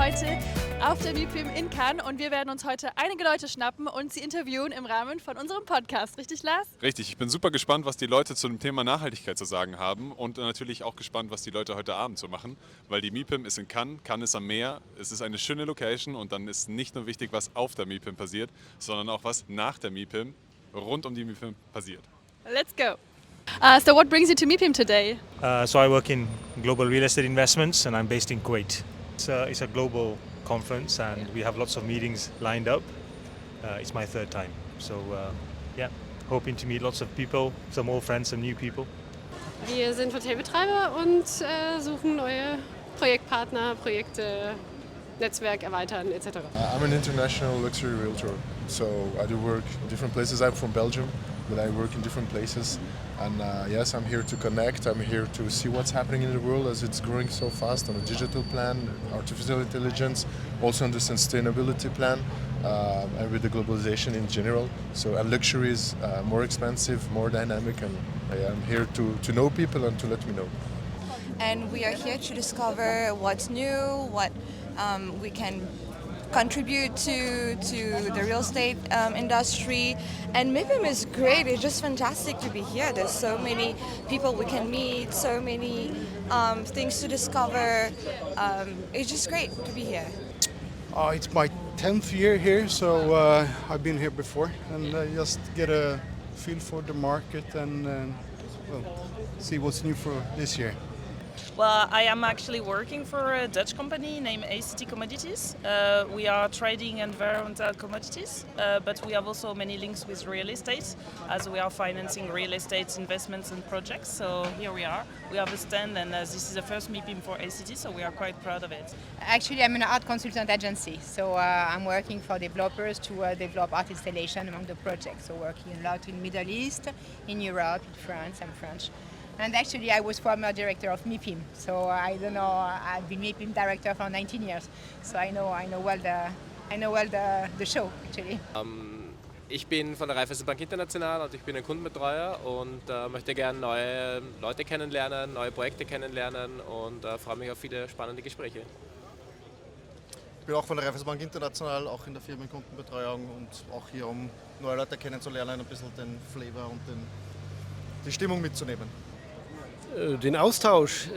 heute auf der MIPIM in Cannes und wir werden uns heute einige Leute schnappen und sie interviewen im Rahmen von unserem Podcast. Richtig, Lars? Richtig, ich bin super gespannt, was die Leute zu dem Thema Nachhaltigkeit zu sagen haben und natürlich auch gespannt, was die Leute heute Abend so machen, weil die MIPIM ist in Cannes, Cannes ist am Meer, es ist eine schöne Location und dann ist nicht nur wichtig, was auf der MIPIM passiert, sondern auch was nach der MIPIM, rund um die MIPIM passiert. Let's go! So what brings you to MIPIM today? So I work in global real estate investments and I'm based in Kuwait. It's a global conference and we have lots of meetings lined up. It's my third time. So hoping to meet lots of people, some old friends, some new people. Wir sind Hotelbetreiber und suchen neue Projektpartner, Projekte, Netzwerk erweitern etc. I'm an international luxury realtor, so I do work in different places. I'm from Belgium, but I work in different places. And yes, I'm here to connect. I'm here to see what's happening in the world as it's growing so fast on a digital plan, artificial intelligence, also on the sustainability plan, and with the globalization in general. So and luxury is more expensive, more dynamic, and I'm here to know people and to let me know. And we are here to discover what's new, what we can contribute to the real estate industry. And MIPIM is great. It's just fantastic to be here. There's so many people we can meet, so many things to discover. It's just great to be here. It's my 10th year here, so I've been here before and just get a feel for the market and see what's new for this year. Well, I am actually working for a Dutch company named ACT Commodities. We are trading environmental commodities, but we have also many links with real estate, as we are financing real estate investments and projects. So here we are. We have a stand, and this is the first MIPIM for ACT, so we are quite proud of it. Actually, I'm an art consultant agency, so I'm working for developers to develop art installation among the projects. So working a lot in Middle East, in Europe, in France, I'm French. And actually, I was former director of MIPIM, so I don't know. I've been MIPIM director for 19 years, so I know well the show actually. Ich bin von der Raiffeisenbank International und ich bin ein Kundenbetreuer und möchte gerne neue Leute kennenlernen, neue Projekte kennenlernen und freue mich auf viele spannende Gespräche. Ich bin auch von der Raiffeisenbank International, auch in der Firmenkundenbetreuung und auch hier, um neue Leute kennenzulernen, ein bisschen den Flavor und die Stimmung mitzunehmen. Den Austausch,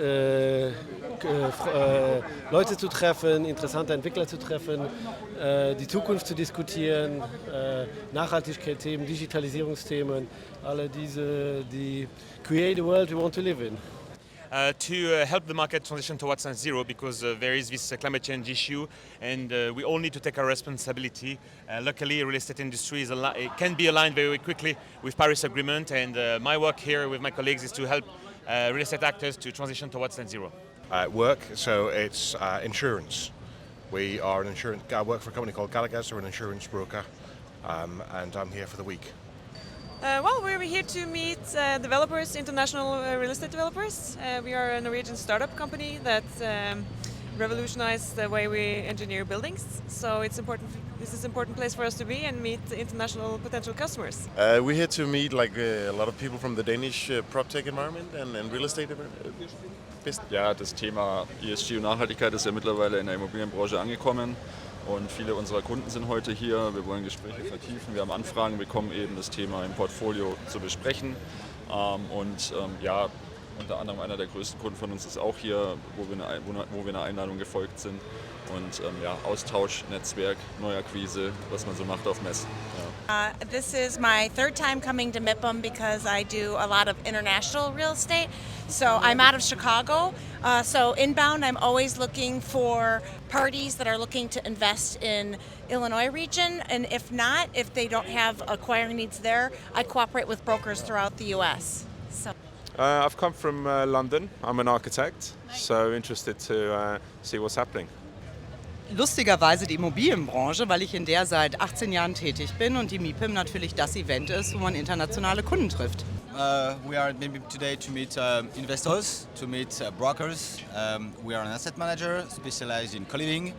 Leute zu treffen, interessante Entwickler zu treffen, die Zukunft zu diskutieren, Nachhaltigkeitsthemen, Digitalisierungsthemen, alle diese, die create a world we want to live in. To help the market transition towards net zero, because there is this climate change issue and we all need to take our responsibility. Luckily, real estate industry it can be aligned very quickly with Paris Agreement, and my work here with my colleagues is to help real estate actors to transition towards net zero. Work, so it's insurance. We are an insurance. I work for a company called Gallagher's, we're an insurance broker, and I'm here for the week. Well, we're here to meet developers, international real estate developers. We are a Norwegian startup company that revolutionized the way we engineer buildings. So it's important. This is an important place for us to be and meet international potential customers. We're here to meet a lot of people from the Danish PropTech environment and real estate business. Ja, das Thema ESG und Nachhaltigkeit ist ja mittlerweile in der Immobilienbranche angekommen. Und viele unserer Kunden sind heute hier. Wir wollen Gespräche vertiefen. Wir haben Anfragen bekommen, eben das Thema im Portfolio zu besprechen. Unter anderem einer der größten Kunden von uns ist auch hier, wo wir einer Einladung gefolgt sind. Und Austausch, Netzwerk, Neuakquise, was man so macht auf Messen. Ja. This is my third time coming to MIPIM because I do a lot of international real estate. So I'm out of Chicago. So inbound, I'm always looking for parties that are looking to invest in Illinois region. And if not, if they don't have acquiring needs there, I cooperate with brokers throughout the U.S. So. I've come from London. I'm an architect, so interested to see what's happening. Lustigerweise die Immobilienbranche, weil ich in der seit 18 Jahren tätig bin und die MIPIM natürlich das Event ist, wo man internationale Kunden trifft. We are at MIPIM today to meet investors, to meet brokers. We are an asset manager specialized in co-living,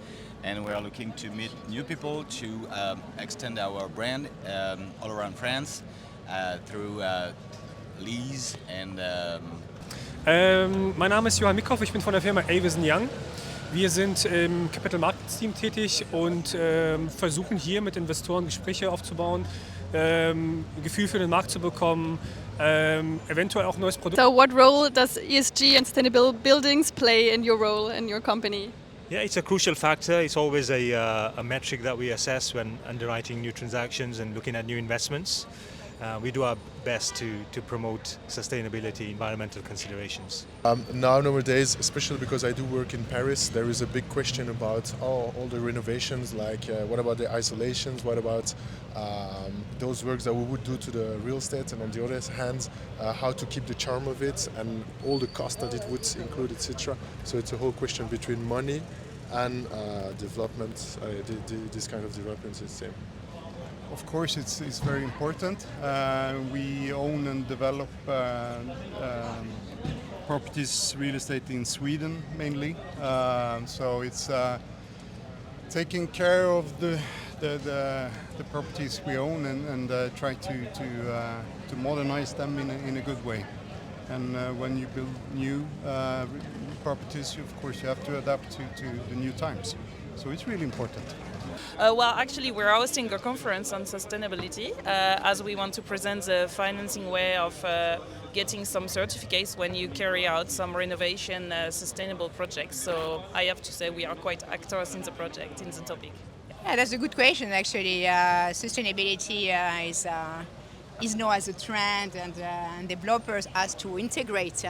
and we are looking to meet new people to extend our brand all around France through Lease and Mein Name ist Johann Mickhoff, ich bin von der Firma Avison Young. Wir sind im Capital Markets Team tätig und versuchen hier mit Investoren Gespräche aufzubauen, ein Gefühl für den Markt zu bekommen, eventuell auch ein neues Produkt. So what role does ESG and sustainable buildings play in your role in your company? Yeah, it's a crucial factor. It's always a metric that we assess when underwriting new transactions and looking at new investments. We do our best to promote sustainability, environmental considerations. Nowadays, especially because I do work in Paris, there is a big question about all the renovations, like what about the isolations, what about those works that we would do to the real estate, and on the other hand, how to keep the charm of it and all the cost that it would include, etc. So it's a whole question between money and development, this kind of development is the same. Of course, it's very important. We own and develop properties, real estate in Sweden mainly. So it's taking care of the properties we own and try to modernize them in a good way. And when you build new properties, of course, you have to adapt to the new times. So it's really important. Well, actually, we're hosting a conference on sustainability as we want to present the financing way of getting some certificates when you carry out some renovation sustainable projects. So I have to say we are quite actors in the project, in the topic. Yeah, that's a good question actually. Sustainability is known as a trend, and developers has to integrate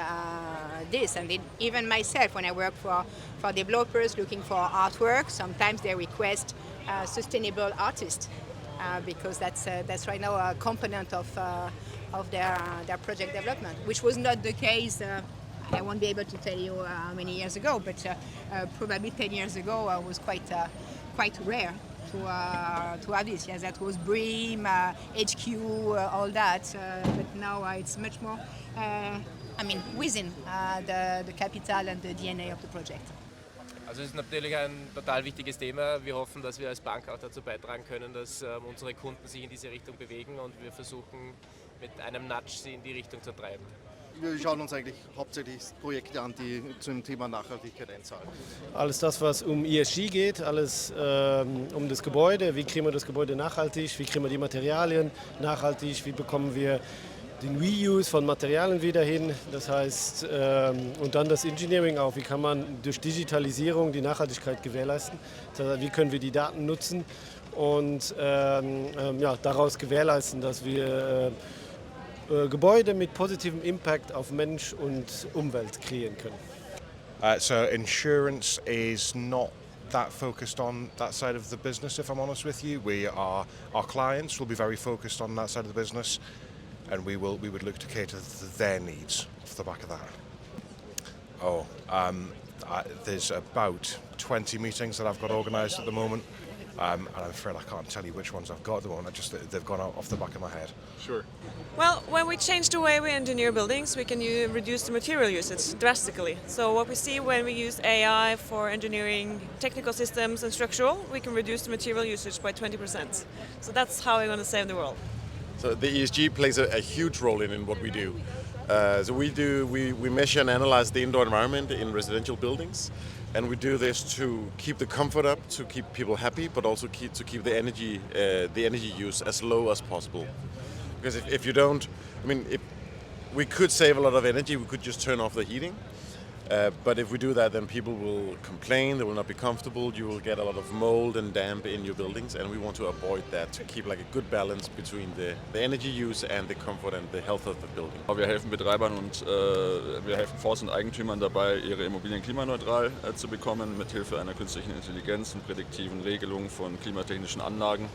this. And even myself, when I work for developers looking for artwork, sometimes they request sustainable artists because that's right now a component of their project development, which was not the case. I won't be able to tell you how many years ago, but probably 10 years ago was quite rare to have this. Yes, that was BREEAM, HQ, all that. But now it's much more, within the capital and the DNA of the project. Also es ist natürlich ein total wichtiges Thema. Wir hoffen, dass wir als Bank auch dazu beitragen können, dass unsere Kunden sich in diese Richtung bewegen und wir versuchen mit einem Nudge sie in die Richtung zu treiben. Wir schauen uns eigentlich hauptsächlich Projekte an, die zum Thema Nachhaltigkeit einzahlen. Alles das, was um ESG geht, alles um das Gebäude, wie kriegen wir das Gebäude nachhaltig, wie kriegen wir die Materialien nachhaltig, wie bekommen wir den Reuse von Materialien wieder hin, das heißt, und dann das Engineering auch, wie kann man durch Digitalisierung die Nachhaltigkeit gewährleisten, das heißt, wie können wir die Daten nutzen und daraus gewährleisten, dass wir Gebäude mit positivem Impact auf Mensch und Umwelt kreieren können. So insurance is not that focused on that side of the business, if I'm honest with you. Our clients will be very focused on that side of the business, and we would look to cater to their needs off the back of that. There's about 20 meetings that I've got organised at the moment, and I'm afraid I can't tell you which ones I've got at the moment. They've gone out off the back of my head. Sure. Well, when we change the way we engineer buildings, we can reduce the material usage drastically. So what we see when we use AI for engineering technical systems and structural, we can reduce the material usage by 20%. So that's how we're going to save the world. So the ESG plays a huge role in what we do. So we measure and analyze the indoor environment in residential buildings, and we do this to keep the comfort up, to keep people happy, but also to keep the energy use as low as possible. Because if you don't, if we could save a lot of energy, we could just turn off the heating. But if we do that, then people will complain, they will not be comfortable, you will get a lot of mold and damp in your buildings, and we want to avoid that, to keep like a good balance between the energy use and the comfort and the health of the building. Wir helfen Betreibern und wir helfen Fonds und Eigentümern dabei, ihre Immobilien klimaneutral zu bekommen, mit Hilfe einer künstlichen Intelligenz und prädiktiven Regelungen von klimatechnischen Anlagen.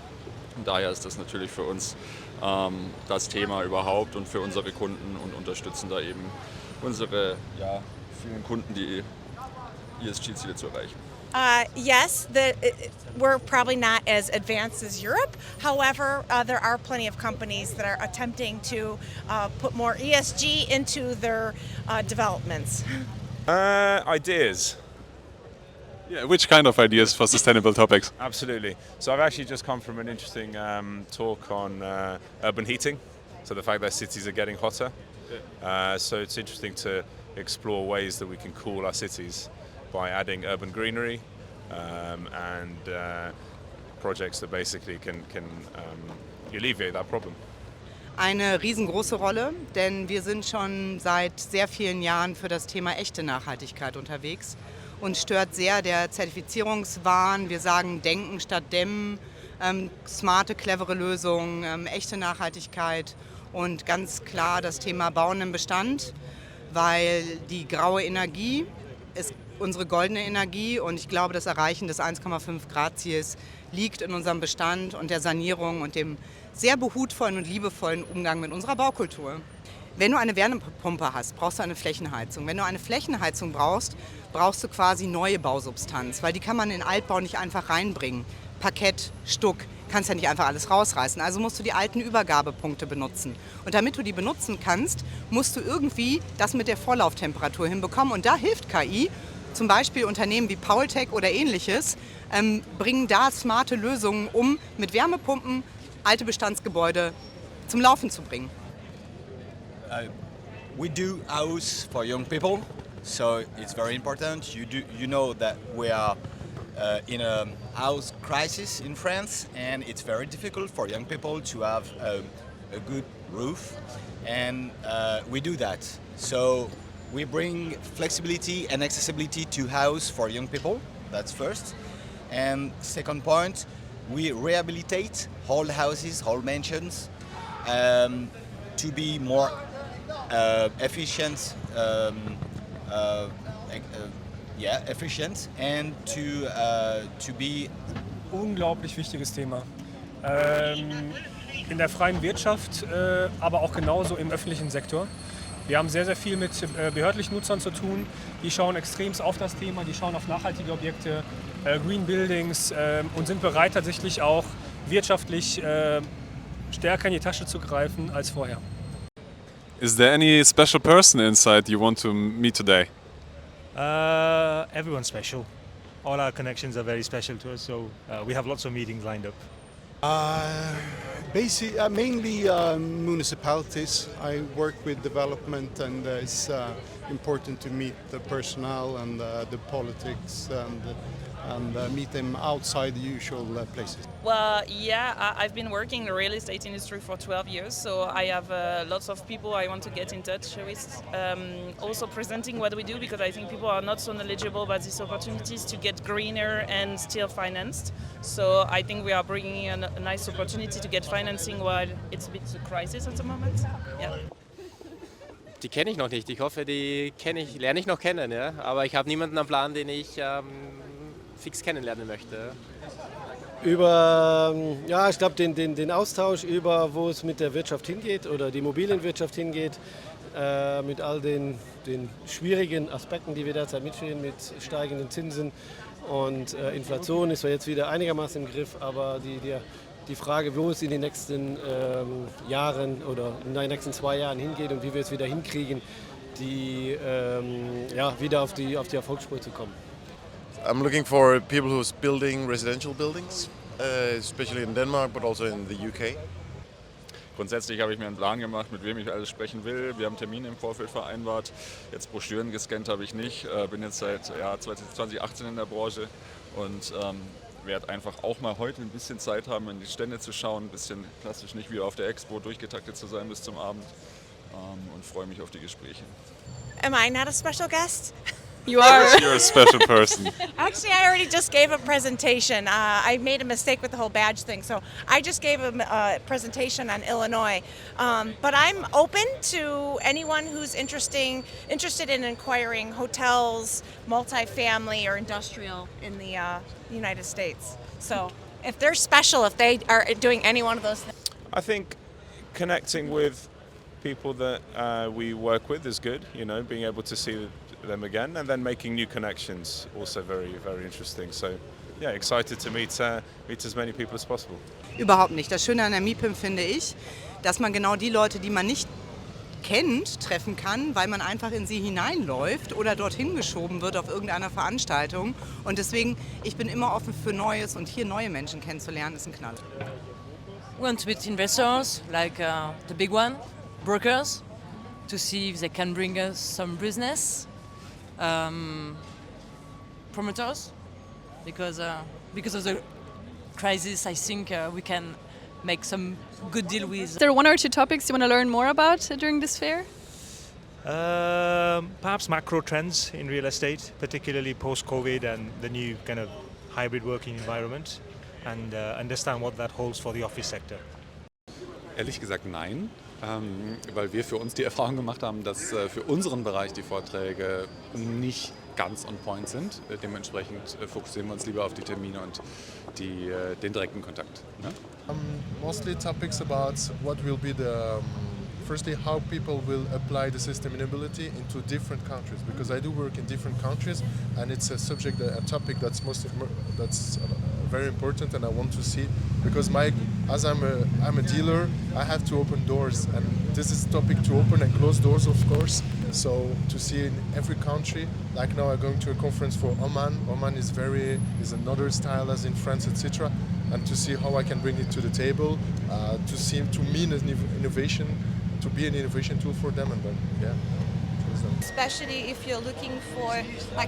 Und daher ist das natürlich für uns das Thema überhaupt und für unsere Kunden und unterstützen da eben unsere vielen Kunden, die ESG-Ziele zu erreichen. Yes, we're probably not as advanced as Europe. However, there are plenty of companies that are attempting to put more ESG into their developments. Ideas. Yeah, which kind of ideas for sustainable topics? Absolutely. So I've actually just come from an interesting talk on urban heating, so the fact that cities are getting hotter. So it's interesting to explore ways that we can cool our cities by adding urban greenery and projects that basically can alleviate that problem. Eine riesengroße Rolle, denn wir sind schon seit sehr vielen Jahren für das Thema echte Nachhaltigkeit unterwegs. Uns stört sehr der Zertifizierungswahn. Wir sagen denken statt dämmen, smarte, clevere Lösungen, echte Nachhaltigkeit und ganz klar das Thema Bauen im Bestand, weil die graue Energie ist unsere goldene Energie und ich glaube, das Erreichen des 1,5 Grad Ziels liegt in unserem Bestand und der Sanierung und dem sehr behutvollen und liebevollen Umgang mit unserer Baukultur. Wenn du eine Wärmepumpe hast, brauchst du eine Flächenheizung. Wenn du eine Flächenheizung brauchst, brauchst du quasi neue Bausubstanz, weil die kann man in Altbau nicht einfach reinbringen. Parkett, Stuck, kannst ja nicht einfach alles rausreißen. Also musst du die alten Übergabepunkte benutzen. Und damit du die benutzen kannst, musst du irgendwie das mit der Vorlauftemperatur hinbekommen. Und da hilft KI, zum Beispiel Unternehmen wie PropTech oder ähnliches, bringen da smarte Lösungen, um mit Wärmepumpen alte Bestandsgebäude zum Laufen zu bringen. We do house for young people, so it's very important. You know that we are in a house crisis in France, and it's very difficult for young people to have a good roof, and we do that. So we bring flexibility and accessibility to house for young people. That's first, and second point, we rehabilitate whole houses, whole mansions, to be more efficient, efficient, and to be. Unglaublich wichtiges Thema. In der freien Wirtschaft, aber auch genauso im öffentlichen Sektor. Wir haben sehr, sehr viel mit behördlichen Nutzern zu tun. Die schauen extremst auf das Thema, die schauen auf nachhaltige Objekte, Green Buildings und sind bereit, tatsächlich auch wirtschaftlich stärker in die Tasche zu greifen als vorher. Is there any special person inside you want to meet today? Everyone's special. All our connections are very special to us, so we have lots of meetings lined up. Mainly municipalities. I work with development, and it's important to meet the personnel and the politics and meet them outside the usual places. Well, yeah, I've been working in the real estate industry for 12 years, so I have lots of people I want to get in touch with. Also presenting what we do, because I think people are not so knowledgeable about these opportunities to get greener and still financed. So I think we are bringing a nice opportunity to get financing while it's a bit a crisis at the moment. Yeah. Die kenne ich noch nicht. Ich hoffe, lerne ich noch kennen. Ja? Aber ich habe niemanden am Plan, den ich fix kennenlernen möchte. Über, ich glaube, den Austausch über, wo es mit der Wirtschaft hingeht oder die Immobilienwirtschaft hingeht, mit all den schwierigen Aspekten, die wir derzeit mitführen, mit steigenden Zinsen und Inflation ist zwar jetzt wieder einigermaßen im Griff, aber die Frage, wo es in den nächsten Jahren oder in den nächsten 2 Jahren hingeht und wie wir es wieder hinkriegen, wieder auf die Erfolgsspur zu kommen. I'm looking for people who's building residential buildings, especially in Denmark, but also in the UK. Grundsätzlich habe ich mir einen Plan gemacht, mit wem ich alles sprechen will. Wir haben Termine im Vorfeld vereinbart. Jetzt Broschüren gescannt habe ich nicht. Bin jetzt seit 2018 in der Branche und werde einfach auch mal heute ein bisschen Zeit haben, in die Stände zu schauen. Ein bisschen klassisch, nicht wie auf der Expo durchgetaktet zu sein bis zum Abend. Und freue mich auf die Gespräche. Am I not a special guest? You are. Yes, you're a special person. Actually, I already just gave a presentation. I made a mistake with the whole badge thing, so I just gave a presentation on Illinois. But I'm open to anyone who's interested in acquiring hotels, multifamily, or industrial in the United States. So if they're special, if they are doing any one of those things. I think connecting with people that we work with is good, being able to see them again and then making new connections, also very, very interesting. So yeah, excited to meet as many people as possible. Überhaupt nicht. Das Schöne an der MIPIM finde ich, dass man genau die Leute, die man nicht kennt, treffen kann, weil man einfach in sie hineinläuft oder dorthin geschoben wird auf irgendeiner Veranstaltung. Und deswegen, ich bin immer offen für Neues und hier neue Menschen kennenzulernen, ist ein Knall. We want to meet investors, like the big one, brokers, to see if they can bring us some business. promoters, because of the crisis, I think we can make some good deal with. Is there one or two topics you want to learn more about during this fair? Perhaps macro trends in real estate, particularly post-COVID and the new kind of hybrid working environment, and understand what that holds for the office sector. Ehrlich gesagt nein, weil wir für uns die Erfahrung gemacht haben, dass für unseren Bereich die Vorträge nicht ganz on point sind. Dementsprechend fokussieren wir uns lieber auf die Termine und den direkten Kontakt. Ne? Mostly topics about what will be the firstly how people will apply the sustainability into different countries, because I do work in different countries and it's a subject, a topic that's very important, and I want to see, because as I'm a dealer, I have to open doors, and this is a topic to open and close doors, of course. So to see in every country, like now I'm going to a conference for Oman. Oman is another style as in France, etc. And to see how I can bring it to the table, to mean an innovation, to be an innovation tool for them, and then especially if you're looking for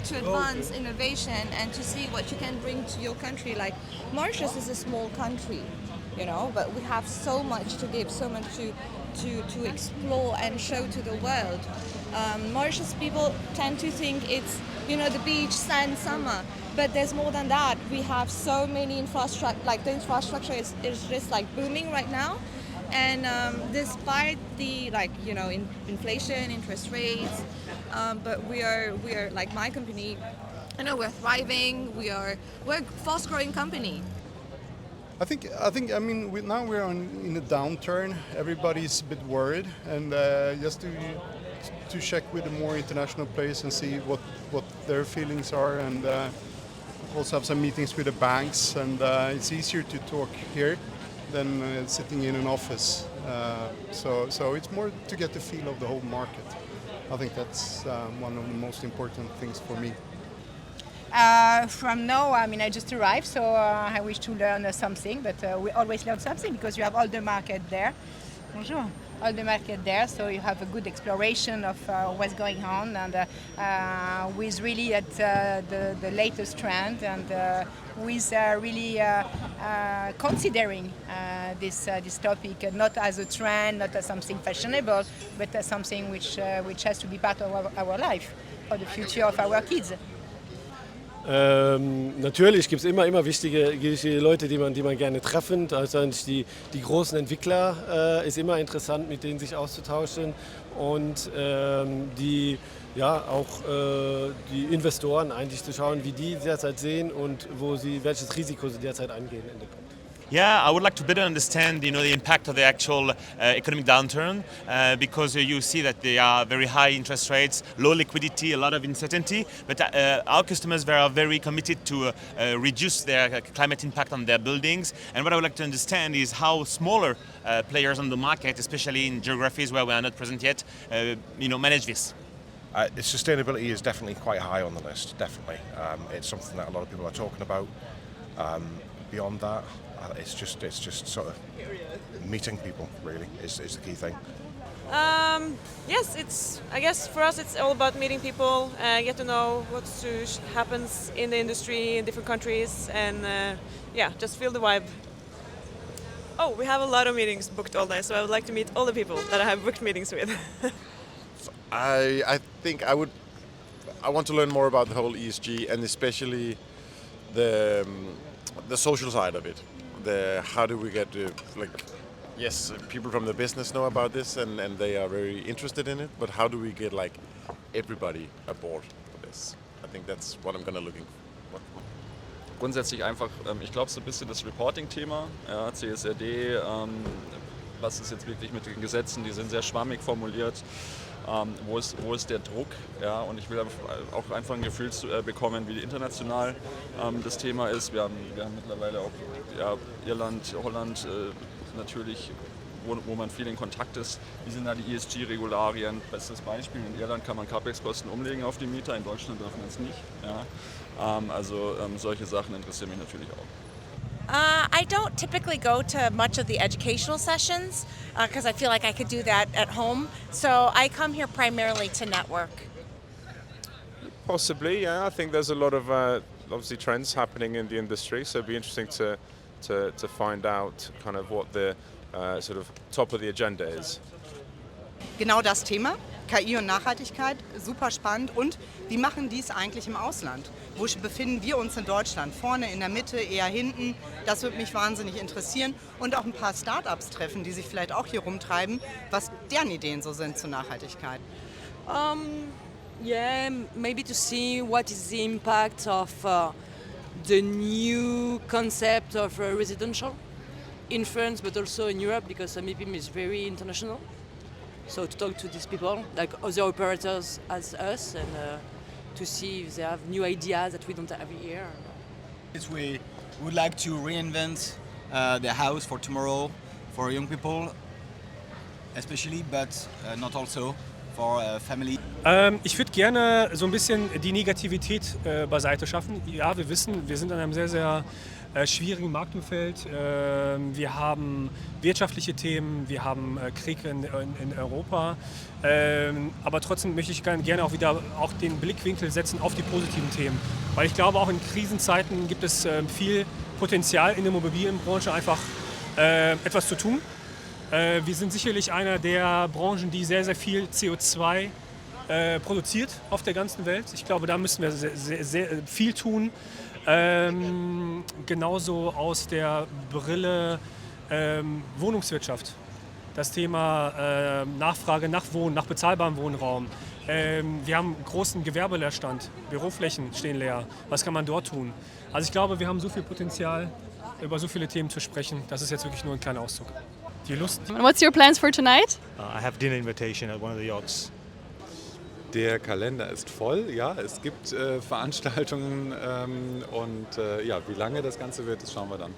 to advance innovation and to see what you can bring to your country. Like Mauritius is a small country, but we have so much to give, so much to explore and show to the world. Mauritius people tend to think it's the beach, sand, summer, but there's more than that. We have so many infrastructure, the infrastructure is just booming right now. And despite the inflation, interest rates, but we are like my company, we're thriving. We're a fast-growing company. I mean, now we're in a downturn. Everybody's a bit worried, and just to check with the more international players and see what their feelings are, and also have some meetings with the banks. And it's easier to talk here than sitting in an office. So it's more to get the feel of the whole market. I think that's one of the most important things for me. From now, I just arrived, so I wish to learn something, but we always learn something because you have all the market there. Bonjour. All the market there, so you have a good exploration of what's going on, and with really at the latest trend, and with really considering this topic not as a trend, not as something fashionable, but as something which has to be part of our life for the future of our kids. Natürlich gibt es immer wichtige Leute, die man gerne treffen. Also die großen Entwickler ist immer interessant, mit denen sich auszutauschen, und die Investoren eigentlich zu schauen, wie die derzeit sehen und welches Risiko sie derzeit eingehen. Yeah, I would like to better understand, the impact of the actual economic downturn, because you see that there are very high interest rates, low liquidity, a lot of uncertainty. But our customers are very committed to reduce their climate impact on their buildings. And what I would like to understand is how smaller players on the market, especially in geographies where we are not present yet, manage this. Sustainability is definitely quite high on the list. Definitely, it's something that a lot of people are talking about. Beyond that, it's just sort of meeting people. Really, is the key thing. Yes, I guess for us it's all about meeting people, get to know what happens in the industry in different countries, and just feel the vibe. Oh, we have a lot of meetings booked all day, so I would like to meet all the people that I have booked meetings with. I think I want to learn more about the whole ESG, and especially the social side of it. How do we get to, yes, people from the business know about this and they are very interested in it, but how do we get everybody aboard for this? I think that's what I'm gonna looking for. Grundsätzlich einfach, ich glaube, so ein bisschen das Reporting-Thema, ja, CSRD, was ist jetzt wirklich mit den Gesetzen, die sind sehr schwammig formuliert. Wo ist der Druck? Ja, und ich will auch einfach ein Gefühl bekommen, wie international das Thema ist. Wir haben mittlerweile auch Irland, Holland natürlich, wo man viel in Kontakt ist. Wie sind da die ESG-Regularien? Bestes Beispiel, in Irland kann man Capex-Kosten umlegen auf die Mieter, in Deutschland darf man es nicht. Ja? Solche Sachen interessieren mich natürlich auch. I don't typically go to much of the educational sessions because I feel like I could do that at home. So I come here primarily to network. Possibly, yeah. I think there's a lot of obviously trends happening in the industry, so it'd be interesting to find out kind of what the sort of top of the agenda is. Genau das Thema, KI und Nachhaltigkeit, super spannend. Und wie machen die es eigentlich im Ausland? Wo befinden wir uns in Deutschland? Vorne, in der Mitte, eher hinten? Das würde mich wahnsinnig interessieren. Und auch ein paar Startups treffen, die sich vielleicht auch hier rumtreiben, was deren Ideen so sind zur Nachhaltigkeit. Yeah, maybe to see what is the impact of the new concept of residential in France, but also in Europe, because MIPIM is very international. So to talk to these people, like other operators as us, and to see if they have new ideas that we don't have here. We would like to reinvent the house for tomorrow, for young people especially, but not also for family. Ich würde gerne so ein bisschen die Negativität beiseite schaffen. Ja, wir wissen, wir sind in einem sehr, sehr schwierigen Marktumfeld. Wir haben wirtschaftliche Themen, wir haben Krieg in Europa. Aber trotzdem möchte ich gerne auch wieder den Blickwinkel setzen auf die positiven Themen. Weil ich glaube, auch in Krisenzeiten gibt es viel Potenzial in der Immobilienbranche, einfach etwas zu tun. Wir sind sicherlich einer der Branchen, die sehr, sehr viel CO2 produziert auf der ganzen Welt. Ich glaube, da müssen wir sehr, sehr viel tun. Genauso aus der Brille Wohnungswirtschaft. Das Thema Nachfrage nach Wohnen, nach bezahlbarem Wohnraum. Wir haben einen großen Gewerbeleerstand, Büroflächen stehen leer. Was kann man dort tun? Also ich glaube, wir haben so viel Potenzial, über so viele Themen zu sprechen. Das ist jetzt wirklich nur ein kleiner Auszug. Die Lust. And what's your plans for tonight? I have dinner invitation at one of the yachts. Der Kalender ist voll, ja, es gibt Veranstaltungen und ja, wie lange das Ganze wird, das schauen wir dann.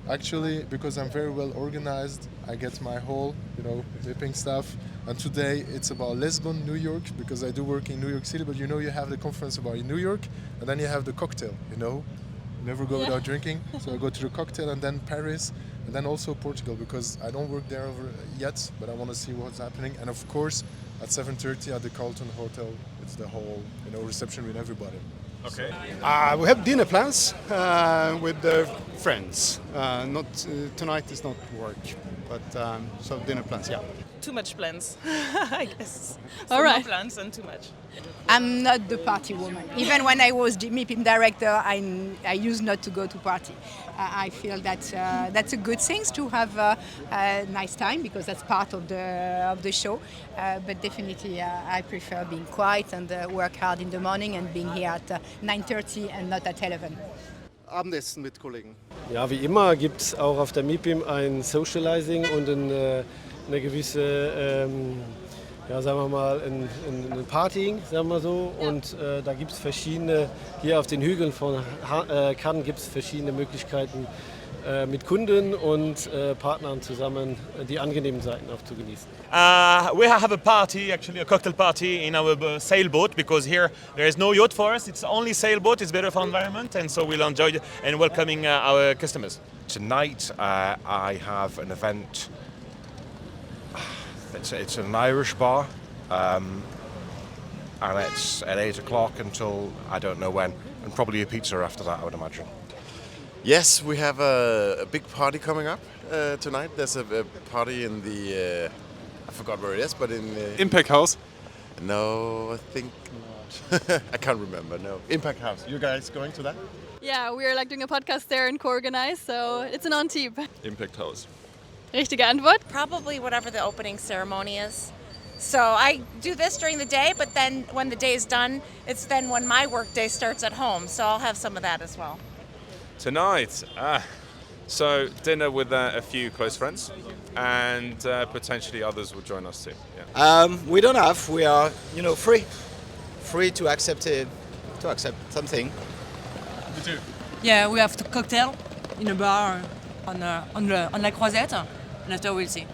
Actually, because I'm very well organized, I get my whole, MIPIM stuff. And today it's about Lisbon, New York, because I do work in New York City, but you have the conference about New York, and then you have the cocktail, You never go without drinking. So I go to the cocktail and then Paris, and then also Portugal, because I don't work there yet, but I want to see what's happening. And of course, at 7:30 at the Carlton Hotel, it's the whole, reception with everybody. Okay. We have dinner plans with friends. Not tonight is not work, but so dinner plans, yeah. Too much plans, I guess. All right. More plans and too much. I'm not the party woman. Even when I was the MIPIM director, I used not to go to party. I feel that that's a good thing to have a nice time, because that's part of the show. But definitely I prefer being quiet and work hard in the morning and being here at 9:30 and not at 11. Abendessen mit Kollegen. Ja, wie immer gibt es auch auf der MIPIM ein Socializing und eine gewisse, sagen wir mal, ein Partying, sagen wir so. Und da gibt es verschiedene, hier auf den Hügeln von Cannes gibt es verschiedene Möglichkeiten, mit Kunden und Partnern zusammen die angenehmen Seiten auch zu genießen. We have a party, actually a cocktail party in our sailboat, because here there is no yacht for us, it's only sailboat, it's better for environment, and so we'll enjoy and welcoming our customers. Tonight I have an event. It's an Irish bar, and it's at 8 o'clock until I don't know when, and probably a pizza after that, I would imagine. Yes, we have a big party coming up tonight. There's a party in the, I forgot where it is, but in the... Impact House? No, I think not. I can't remember, no. Impact House. You guys going to that? Yeah, we're doing a podcast there and co-organized, so it's an on-team. Impact House. Richtige Antwort? Probably whatever the opening ceremony is. So I do this during the day, but then when the day is done, it's then when my work day starts at home. So I'll have some of that as well. Tonight, so dinner with a few close friends, and potentially others will join us too. Yeah. We don't have. We are, free to accept something. You too. Yeah, we have the cocktail in a bar on La Croisette, and after we'll see.